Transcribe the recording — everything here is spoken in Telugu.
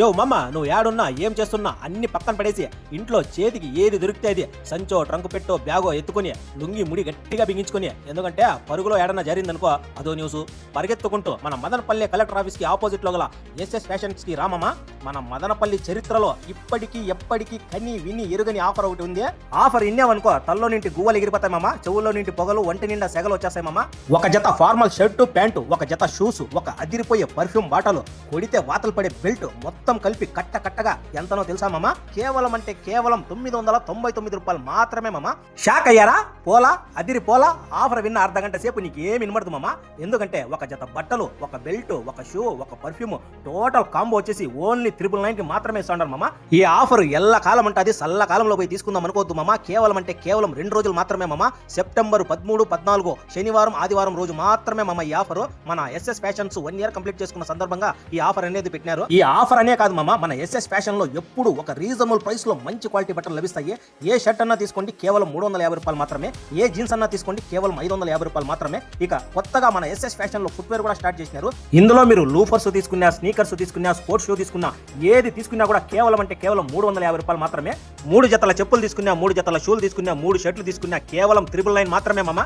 యో మమ్మ నువ్వు ఏడున్నా ఏం చేస్తున్నా అన్ని పక్కన పడేసి ఇంట్లో చేతికి ఏది దొరికితే అది సంచో ట్రంకు పెట్టో బ్యాగో ఎత్తుకుని లుంగి ముడి గట్టిగా బిగించుకుని ఎందుకంటే పరుగులో ఏడన్నా జరిగిందనుకో అదో న్యూస్ పరిగెత్తుకుంటూ మన మదనపల్లి కలెక్టర్ ఆఫీస్ కి ఆపోజిట్ లో గల ఎస్ఎస్ ఫ్యాషన్స్ కి రామమ్మ. మన మదనపల్లి చరిత్రలో ఇప్పటికీ ఎప్పటికీ కని విని ఎరుగని ఆఫర్ ఒకటి ఉంది. ఆఫర్ ఇన్నావనుకో తల్లో నింటి గువ్వలు ఎగిరిపోతాయి మామ, చెవుల్లో నింటి పొగలు, ఒంటి నిండా సెగలు వచ్చేస్తాయి మామ. ఒక జత ఫార్మల్ షర్టు ప్యాంటు, ఒక జత షూస్, ఒక అదిరిపోయే పర్ఫ్యూమ్ బాటలు, కొడితే వాతలు పడే బెల్ట్ మొత్తం కలిపి కట్టగా ఎంతనో తెలుసా మామ? కేవలం అంటే కేవలం 999 రూపాయలు మాత్రమే మామ. షాక్ అయ్యారా? పోలా అదిరి పోలా ఆఫర్ విన్న అర్ధ గంట సేపు నీకు ఏమి వినబడదు మామ. ఎందుకంటే ఒక జత బట్టలు, ఒక బెల్ట్, ఒక షూ, ఒక పర్ఫ్యూమ్ టోటల్ కాంబో వచ్చేసి ఓన్లీ 999 మాత్రమే ఇస్తాడు మామ. ఈ ఆఫర్ ఎల్ల కాలం అంటే చల్ల కాలంలో పోయి తీసుకుందాం అనుకోవద్దు మామ. కేవలం అంటే కేవలం 2 రోజులు మాత్రమే మామ. సెప్టెంబర్ 13, 14 శనివారం ఆదివారం రోజు మాత్రమే మామ ఈ ఆఫర్. మన ఎస్ఎస్ ఫ్యాషన్స్ 1 ఇయర్ కంప్లీట్ చేసుకున్న సందర్భంగా ఈ ఆఫర్ అనేది పెట్టినారు. ఈ ఆఫర్ అనే కాదు మామ, మన ఎస్ఎస్ ఫ్యాషన్ లో ఎప్పుడు ఒక రీజనబుల్ ప్రైస్ లో మంచి క్వాలిటీ బట్టలు లభిస్తాయి. ఏ షర్ట్ అన్నా తీసుకోండి కేవలం 350 రూపాయలు మాత్రమే. ఏ జీన్స్ అన్నా తీసుకోండి కేవలం 550 రూపాయలు మాత్రమే. ఇక కొత్తగా మన ఎస్ఎస్ ఫ్యాషన్ లో ఫుట్వేర్ కూడా స్టార్ట్ చేసినారు. ఇందులో మీరు లూఫర్స్ తీసుకున్నా, స్నీకర్స్ తీసుకున్నా, స్పోర్ట్స్ షూ తీసుకున్నా, ఏది తీసుకున్నా కూడా కేవలం అంటే కేవలం 350 రూపాయలు మాత్రమే. 3 జతల చెప్పులు తీసుకున్నా, 3 జతల షూలు తీసుకున్నా, 3 షర్ట్లు తీసుకున్నా కేవలం 999 మాత్రమే మామ.